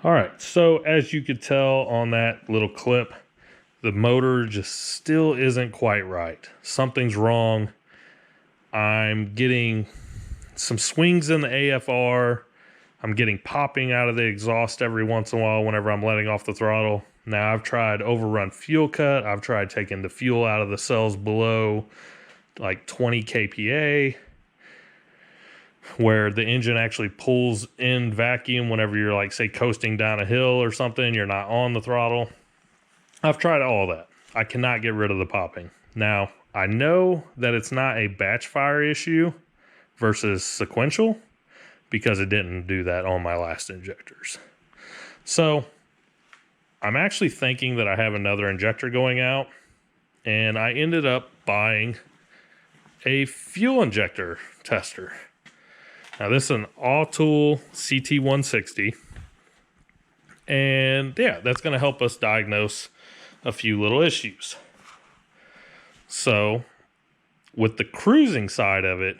All right, so as you could tell on that little clip, the motor just still isn't quite right. Something's wrong. I'm getting some swings in the AFR. I'm getting popping out of the exhaust every once in a while whenever I'm letting off the throttle. Now, I've tried overrun fuel cut. I've tried taking the fuel out of the cells below like 20 kPa, where the engine actually pulls in vacuum whenever you're like, say, coasting down a hill or something, you're not on the throttle. I've tried all that. I cannot get rid of the popping. Now, I know that it's not a batch fire issue versus sequential because it didn't do that on my last injectors. So I'm actually thinking that I have another injector going out, and I ended up buying a fuel injector tester. Now, this is an Autool Ct-160, and yeah, that's going to help us diagnose a few little issues. So, with the cruising side of it,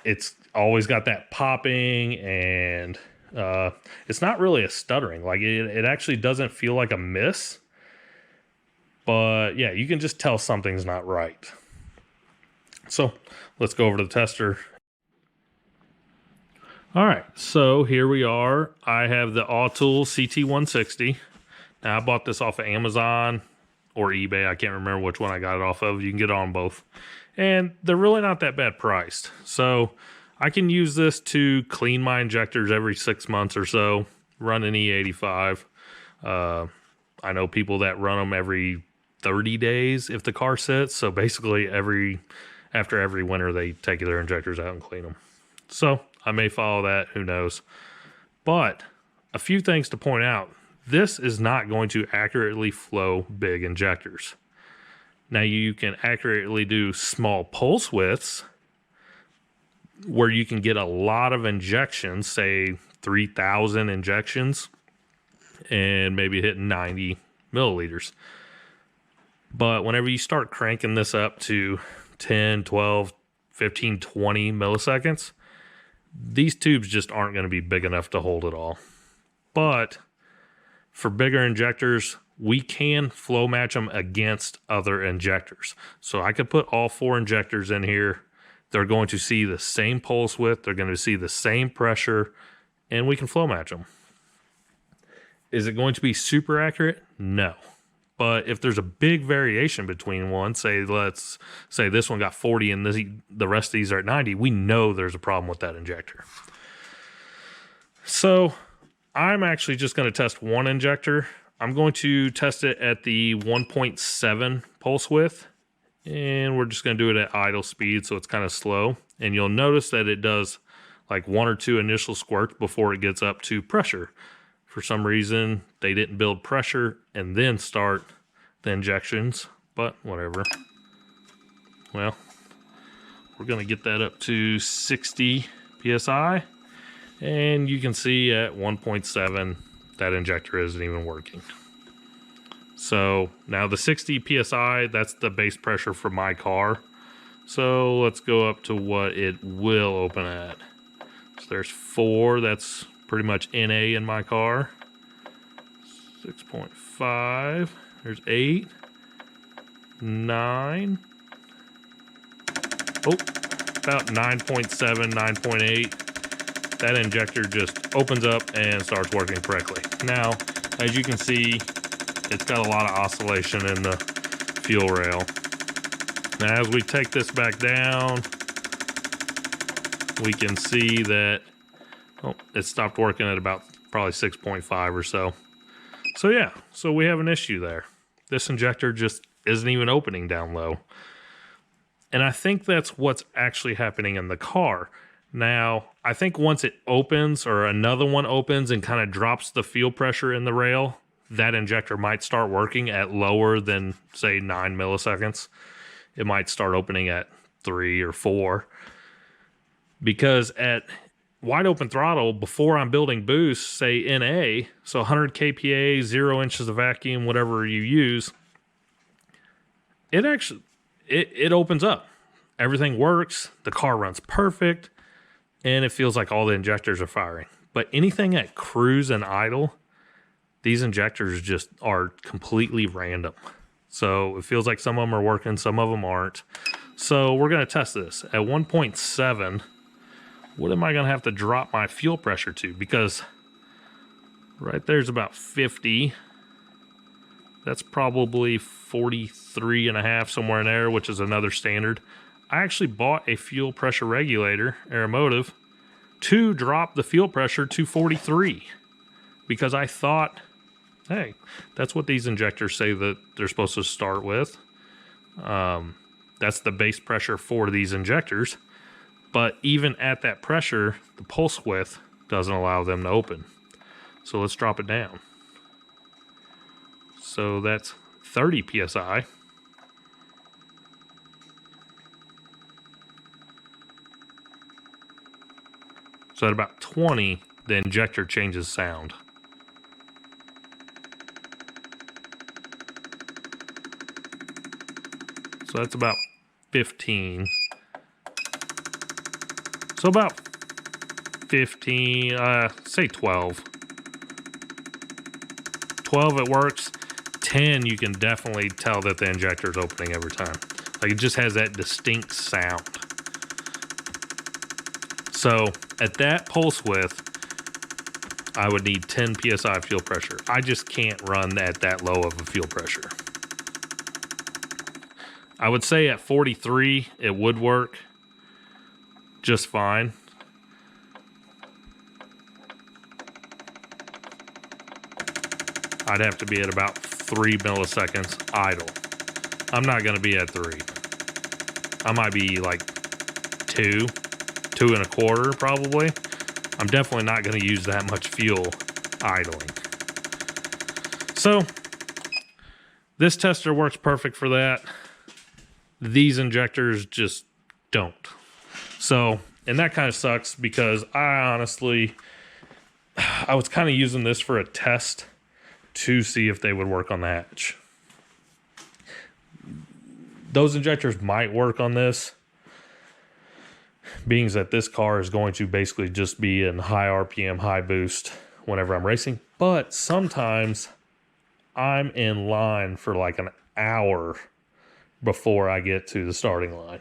it's always got that popping, and it's not really a stuttering. Like, it actually doesn't feel like a miss, but yeah, you can just tell something's not right. So, let's go over to the tester. All right, so here we are. I have the Autool Ct-160. Now, I bought this off of Amazon or eBay. I can't remember which one I got it off of. You can get it on both. And they're really not that bad priced. So I can use this to clean my injectors every 6 months or so, run an E85. I know people that run them every 30 days if the car sits. So basically after every winter, they take their injectors out and clean them. So I may follow that, who knows. But a few things to point out. This is not going to accurately flow big injectors. Now, you can accurately do small pulse widths where you can get a lot of injections, say 3,000 injections, and maybe hit 90 milliliters. But whenever you start cranking this up to 10, 12, 15, 20 milliseconds, these tubes just aren't going to be big enough to hold it all. But for bigger injectors, we can flow match them against other injectors. So I could put all 4 injectors in here. They're going to see the same pulse width. They're going to see the same pressure, and we can flow match them. Is it going to be super accurate? No. But if there's a big variation between one, say let's say this one got 40 and the rest of these are at 90, we know there's a problem with that injector. So I'm actually just going to test one injector. I'm going to test it at the 1.7 pulse width, and we're just going to do it at idle speed, so it's kind of slow. And you'll notice that it does like 1 or 2 initial squirts before it gets up to pressure. For some reason, they didn't build pressure and then start the injections, but whatever. Well, we're going to get that up to 60 PSI, and you can see at 1.7, that injector isn't even working. So now the 60 PSI, that's the base pressure for my car. So let's go up to what it will open at. So there's 4, that's pretty much NA in my car. 6.5, there's 8, 9, oh, about 9.7, 9.8. That injector just opens up and starts working correctly. Now, as you can see, it's got a lot of oscillation in the fuel rail. Now, as we take this back down, we can see that it stopped working at about probably 6.5 or so. So yeah, so we have an issue there. This injector just isn't even opening down low. And I think that's what's actually happening in the car. Now, I think once it opens or another one opens and kind of drops the fuel pressure in the rail, that injector might start working at lower than, say, 9 milliseconds. It might start opening at 3 or 4. Because at wide open throttle, before I'm building boost, say NA, so 100 kPa, 0 inches of vacuum, whatever you use, it opens up. Everything works, the car runs perfect, and it feels like all the injectors are firing. But anything at cruise and idle, these injectors just are completely random. So it feels like some of them are working, some of them aren't. So we're going to test this. At 1.7, what am I going to have to drop my fuel pressure to? Because right there's about 50. That's probably 43.5, somewhere in there, which is another standard. I actually bought a fuel pressure regulator, Aeromotive, to drop the fuel pressure to 43. Because I thought, hey, that's what these injectors say that they're supposed to start with. That's the base pressure for these injectors. But even at that pressure, the pulse width doesn't allow them to open. So let's drop it down. So that's 30 PSI. So at about 20, the injector changes sound. So that's about 15. So about 15, say 12. 12 it works. 10 you can definitely tell that the injector is opening every time. Like it just has that distinct sound. So at that pulse width, I would need 10 PSI fuel pressure. I just can't run at that low of a fuel pressure. I would say at 43, it would work just fine. I'd have to be at about 3 milliseconds idle. I'm not going to be at 3. I might be like 2, 2.25 probably. I'm definitely not going to use that much fuel idling. So this tester works perfect for that. These injectors just don't. So, and that kind of sucks because I was kind of using this for a test to see if they would work on the hatch. Those injectors might work on this, being that this car is going to basically just be in high RPM, high boost whenever I'm racing. But sometimes I'm in line for like an hour before I get to the starting line.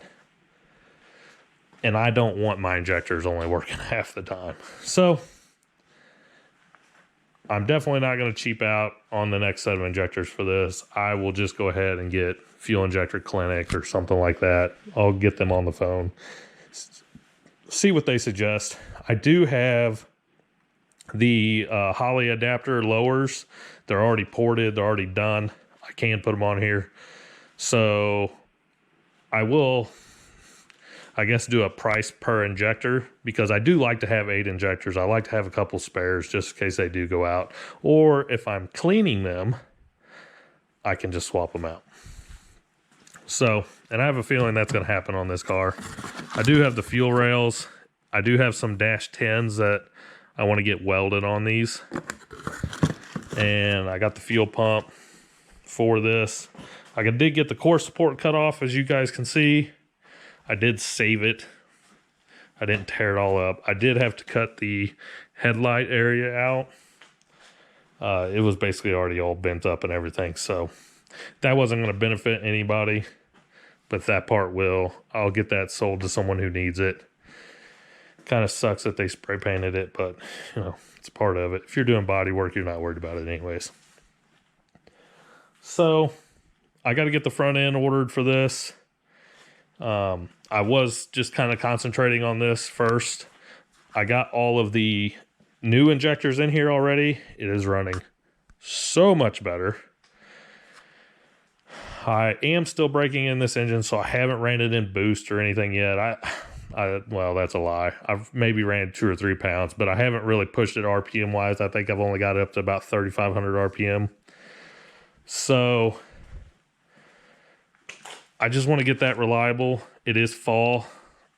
And I don't want my injectors only working half the time. So I'm definitely not going to cheap out on the next set of injectors for this. I will just go ahead and get Fuel Injector Clinic or something like that. I'll get them on the phone, see what they suggest. I do have the Holley adapter lowers. They're already ported. They're already done. I can put them on here. So I will, I guess, do a price per injector because I do like to have 8 injectors. I like to have a couple spares just in case they do go out. Or if I'm cleaning them, I can just swap them out. So, and I have a feeling that's going to happen on this car. I do have the fuel rails. I do have some dash 10s that I want to get welded on these. And I got the fuel pump for this. I did get the core support cut off, as you guys can see. I did save it. I didn't tear it all up. I did have to cut the headlight area out. It was basically already all bent up and everything, so that wasn't going to benefit anybody, but that part will. I'll get that sold to someone who needs it. Kind of sucks that they spray painted it, but you know, it's part of it. If you're doing body work, you're not worried about it anyways. So I got to get the front end ordered for this. I was just kind of concentrating on this first. I got all of the new injectors in here already. It is running so much better. I am still breaking in this engine, so I haven't ran it in boost or anything yet. Well, that's a lie. I've maybe ran 2 or 3 pounds, but I haven't really pushed it RPM wise. I think I've only got it up to about 3,500 RPM. So I just want to get that reliable. It is fall.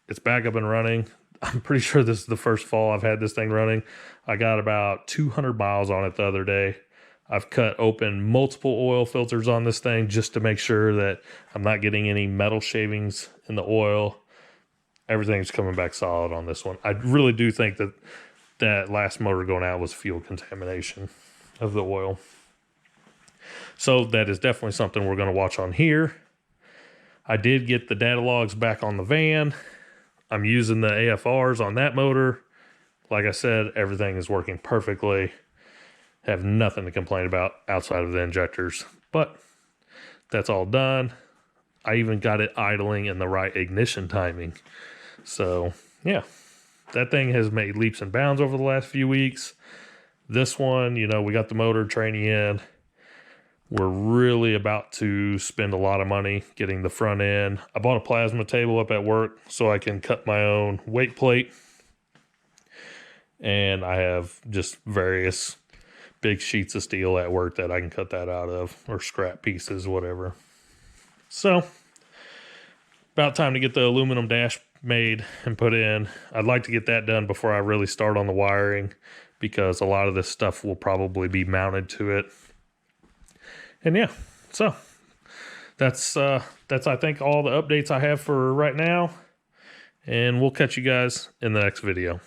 It's back up and running. I'm pretty sure this is the first fall I've had this thing running. I got about 200 miles on it the other day. I've cut open multiple oil filters on this thing just to make sure that I'm not getting any metal shavings in the oil. Everything's coming back solid on this one. I really do think that that last motor going out was fuel contamination of the oil. So that is definitely something we're going to watch on here. I did get the data logs back on the van. I'm using the AFRs on that motor. Like I said, everything is working perfectly. Have nothing to complain about outside of the injectors, but that's all done. I even got it idling in the right ignition timing. So yeah, that thing has made leaps and bounds over the last few weeks. This one, you know, we got the motor training in. We're really about to spend a lot of money getting the front end. I bought a plasma table up at work so I can cut my own weight plate. And I have just various big sheets of steel at work that I can cut that out of, or scrap pieces, whatever. So, about time to get the aluminum dash made and put in. I'd like to get that done before I really start on the wiring, because a lot of this stuff will probably be mounted to it. And yeah, so that's I think all the updates I have for right now, and we'll catch you guys in the next video.